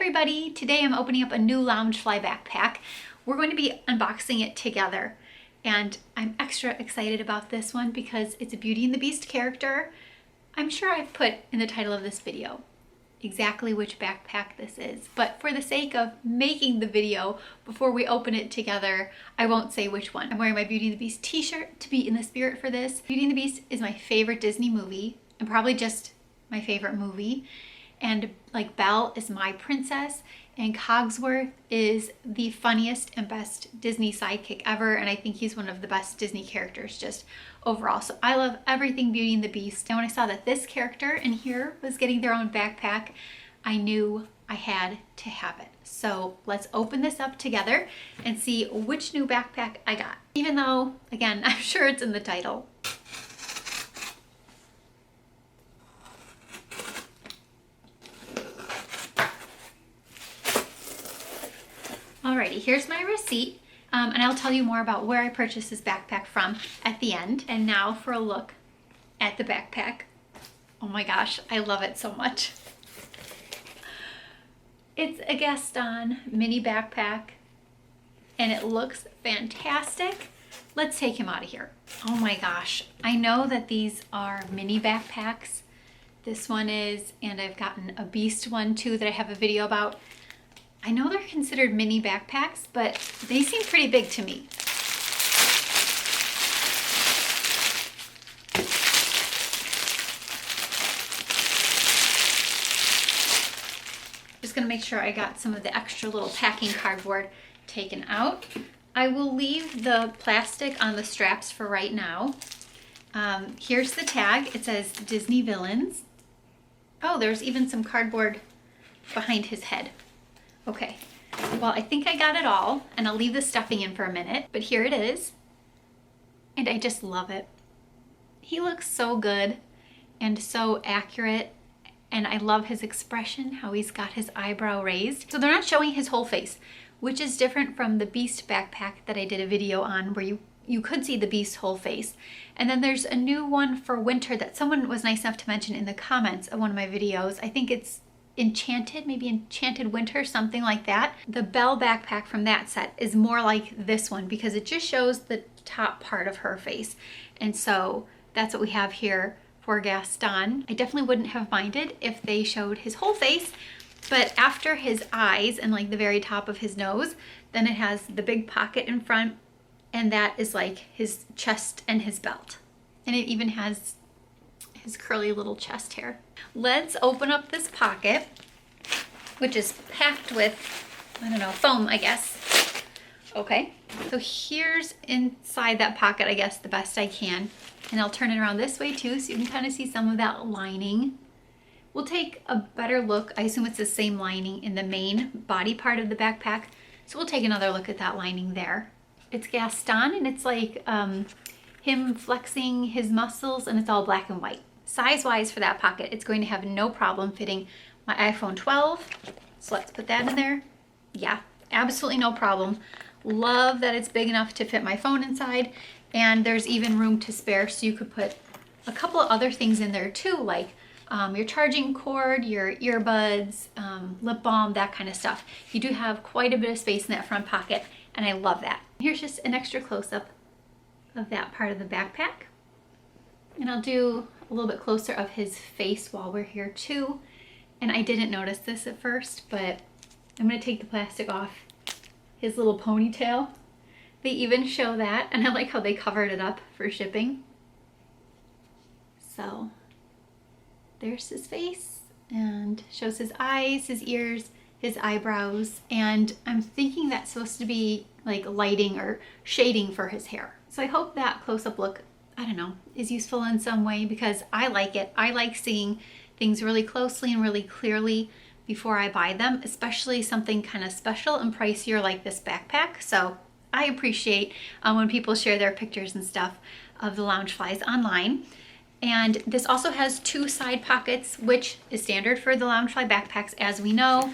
everybody! Today I'm opening up a new Loungefly backpack. We're going to be unboxing it together, and I'm extra excited about this one because it's a Beauty and the Beast character. I'm sure I've put in the title of this video exactly which backpack this is, but for the sake of making the video before we open it together, I won't say which one. I'm wearing my Beauty and the Beast t-shirt to be in the spirit for this. Beauty and the Beast is my favorite Disney movie, and probably just my favorite movie. And like Belle is my princess, and Cogsworth is the funniest and best Disney sidekick ever, and I think he's one of the best Disney characters just overall. So I love everything Beauty and the Beast, and when I saw that this character in here was getting their own backpack, I knew I had to have it. So let's open this up together and see which new backpack I got, even though, again, I'm sure it's in the title. Alrighty, here's my receipt, and I'll tell you more about where I purchased this backpack from at the end. And now for a look at the backpack. Oh my gosh, I love it so much. It's a Gaston mini backpack, and it looks fantastic. Let's take him out of here. Oh my gosh, I know that these are mini backpacks. This one is, and I've gotten a Beast one too that I have a video about. I know they're considered mini backpacks, but they seem pretty big to me. Just gonna make sure I got some of the extra little packing cardboard taken out. I will leave the plastic on the straps for right now. Here's the tag. It says Disney Villains. Oh, there's even some cardboard behind his head. Okay, well, I think I got it all, and I'll leave the stuffing in for a minute, but here it is, and I just love it. He looks so good and so accurate, and I love his expression, how he's got his eyebrow raised. So they're not showing his whole face, which is different from the Beast backpack that I did a video on where you could see the Beast's whole face. And then there's a new one for winter that someone was nice enough to mention in the comments of one of my videos. I think it's Enchanted, maybe Enchanted Winter, something like that. The Belle backpack from that set is more like this one because it just shows the top part of her face. And so that's what we have here for Gaston. I definitely wouldn't have minded if they showed his whole face, but after his eyes and like the very top of his nose, then it has the big pocket in front, and that is like his chest and his belt. And it even has his curly little chest hair. Let's open up this pocket, which is packed with, I don't know, foam, I guess. Okay, so here's inside that pocket, I guess, the best I can. And I'll turn it around this way too, so you can kind of see some of that lining. We'll take a better look. I assume it's the same lining in the main body part of the backpack. So we'll take another look at that lining there. It's Gaston, and it's like him flexing his muscles, and it's all black and white. Size-wise for that pocket, it's going to have no problem fitting my iPhone 12. So let's put that in there. Yeah, absolutely no problem. Love that it's big enough to fit my phone inside, and there's even room to spare, so you could put a couple of other things in there too, like your charging cord, your earbuds, lip balm, that kind of stuff. You do have quite a bit of space in that front pocket, and I love that. Here's just an extra close-up of that part of the backpack. And I'll do a little bit closer of his face while we're here too. And I didn't notice this at first, but I'm gonna take the plastic off his little ponytail. They even show that, and I like how they covered it up for shipping. So there's his face, and shows his eyes, his ears, his eyebrows, and I'm thinking that's supposed to be like lighting or shading for his hair. So I hope that close-up look, I don't know, is useful in some way because I like it. I like seeing things really closely and really clearly before I buy them, especially something kind of special and pricier like this backpack. So I appreciate when people share their pictures and stuff of the Loungeflies online. And this also has two side pockets, which is standard for the Loungefly backpacks, as we know.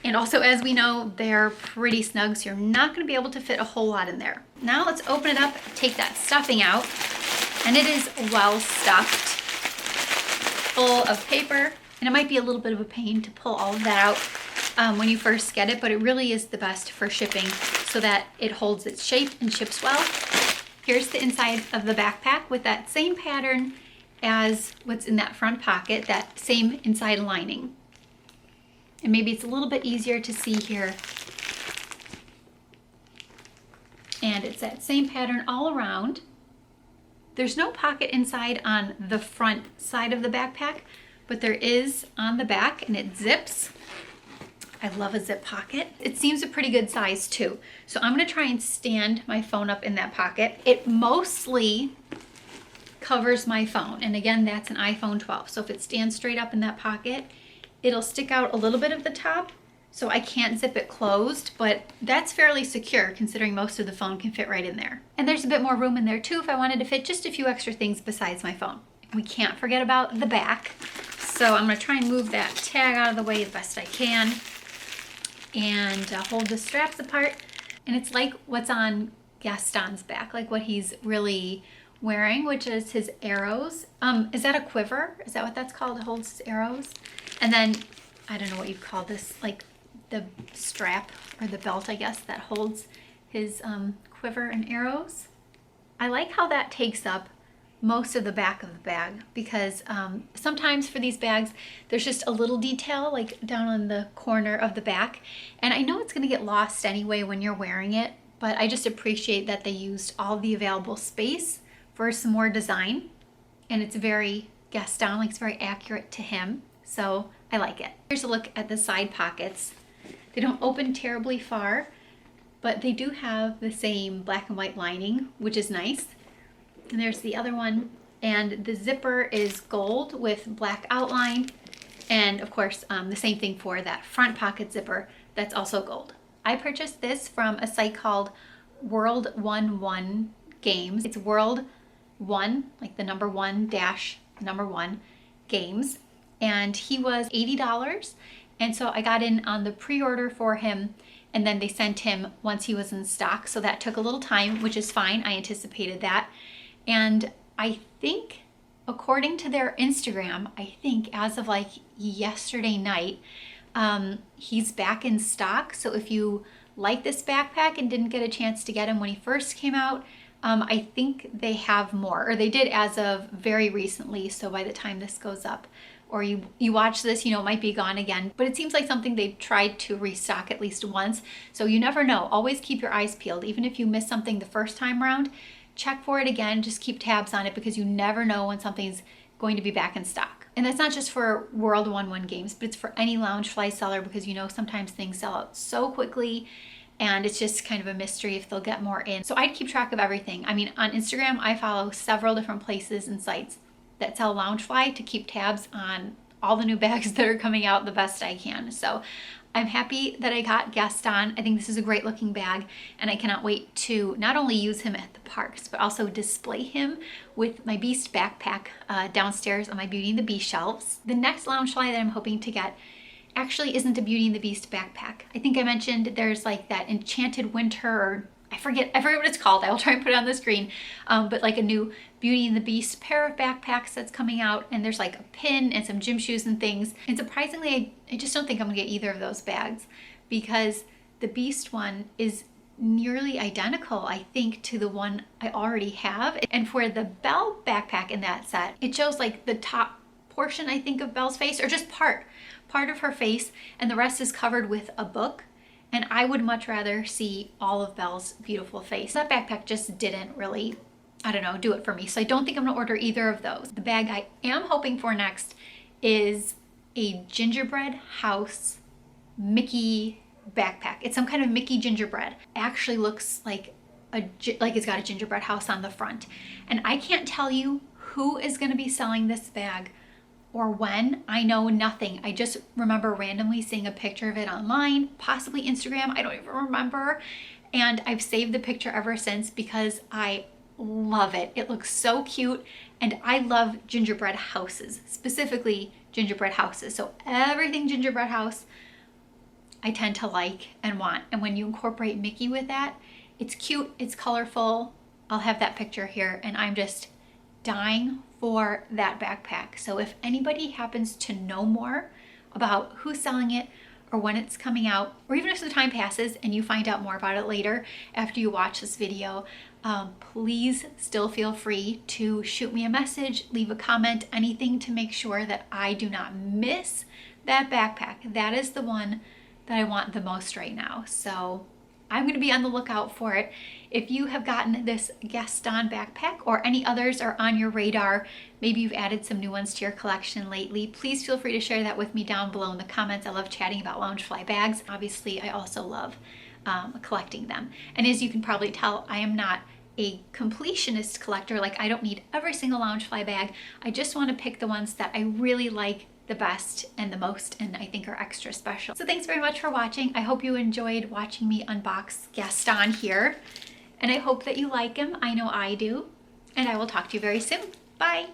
And also, as we know, they're pretty snug, so you're not going to be able to fit a whole lot in there. Now let's open it up, take that stuffing out, and it is well stuffed, full of paper, and it might be a little bit of a pain to pull all of that out, when you first get it, but it really is the best for shipping so that it holds its shape and ships well. Here's the inside of the backpack with that same pattern as what's in that front pocket, that same inside lining. And maybe it's a little bit easier to see here. And it's that same pattern all around. There's no pocket inside on the front side of the backpack, but there is on the back, and it zips. I love a zip pocket. It seems a pretty good size too. So I'm gonna try and stand my phone up in that pocket. It mostly covers my phone. And again, that's an iPhone 12. So if it stands straight up in that pocket, it'll stick out a little bit of the top. So I can't zip it closed, but that's fairly secure considering most of the phone can fit right in there. And there's a bit more room in there too if I wanted to fit just a few extra things besides my phone. We can't forget about the back. So I'm gonna try and move that tag out of the way the best I can and hold the straps apart. And it's like what's on Gaston's back, like what he's really wearing, which is his arrows. Is that a quiver? Is that what that's called? It holds his arrows. And then, I don't know what you'd call this, like the strap or the belt, I guess, that holds his quiver and arrows. I like how that takes up most of the back of the bag because sometimes for these bags there's just a little detail like down on the corner of the back, and I know it's going to get lost anyway when you're wearing it, but I just appreciate that they used all the available space for some more design, and it's very Gaston, like it's very accurate to him, so I like it. Here's a look at the side pockets. They don't open terribly far, but they do have the same black and white lining, which is nice. And there's the other one, and the zipper is gold with black outline, and of course the same thing for that front pocket zipper, that's also gold. I purchased this from a site called World 11 Games. It's World 1, like the number 1 dash number 1 games, and he was $80, and so I got in on the pre-order for him, and then they sent him once he was in stock, so that took a little time, which is fine. I anticipated that. And I think, according to their Instagram, I think as of like yesterday night, he's back in stock. So if you like this backpack and didn't get a chance to get him when he first came out, I think they have more, or they did as of very recently. So by the time this goes up, or you watch this, you know, it might be gone again. But it seems like something they've tried to restock at least once. So you never know. Always keep your eyes peeled. Even if you miss something the first time around, check for it again, just keep tabs on it because you never know when something's going to be back in stock. And that's not just for World 11 Games, but it's for any Loungefly seller because you know sometimes things sell out so quickly and it's just kind of a mystery if they'll get more in. So I'd keep track of everything. I mean, on Instagram, I follow several different places and sites that sell Loungefly to keep tabs on all the new bags that are coming out the best I can. So I'm happy that I got Gaston. I think this is a great looking bag, and I cannot wait to not only use him at the parks, but also display him with my Beast backpack downstairs on my Beauty and the Beast shelves. The next Loungefly that I'm hoping to get actually isn't a Beauty and the Beast backpack. I think I mentioned there's like that Enchanted Winter, or I forget what it's called. I will try and put it on the screen. But like a new Beauty and the Beast pair of backpacks that's coming out, and there's like a pin and some gym shoes and things. And surprisingly, I just don't think I'm gonna get either of those bags because the Beast one is nearly identical, I think, to the one I already have. And for the Belle backpack in that set, it shows like the top portion, I think, of Belle's face, or just part of her face, and the rest is covered with a book. And I would much rather see all of Belle's beautiful face. That backpack just didn't really, I don't know, do it for me. So I don't think I'm gonna order either of those. The bag I am hoping for next is a Gingerbread house Mickey backpack. It's some kind of Mickey gingerbread. Actually looks like it's got a gingerbread house on the front. And I can't tell you who is gonna be selling this bag or when. I know nothing. I just remember randomly seeing a picture of it online, possibly Instagram, I don't even remember. And I've saved the picture ever since because I love it. It looks so cute, and I love gingerbread houses, specifically gingerbread houses. So everything gingerbread house I tend to like and want. And when you incorporate Mickey with that, it's cute, it's colorful. I'll have that picture here, and I'm just dying for that backpack. So if anybody happens to know more about who's selling it or when it's coming out, or even if the time passes and you find out more about it later after you watch this video, please still feel free to shoot me a message, leave a comment, anything to make sure that I do not miss that backpack. That is the one that I want the most right now. So I'm going to be on the lookout for it. If you have gotten this Gaston backpack or any others are on your radar, maybe you've added some new ones to your collection lately, please feel free to share that with me down below in the comments. I love chatting about Loungefly bags. Obviously, I also love collecting them. And as you can probably tell, I am not a completionist collector. Like, I don't need every single Loungefly bag. I just want to pick the ones that I really like the best and the most, and I think are extra special. So thanks very much for watching. I hope you enjoyed watching me unbox Gaston here, and I hope that you like him. I know I do, and I will talk to you very soon. Bye.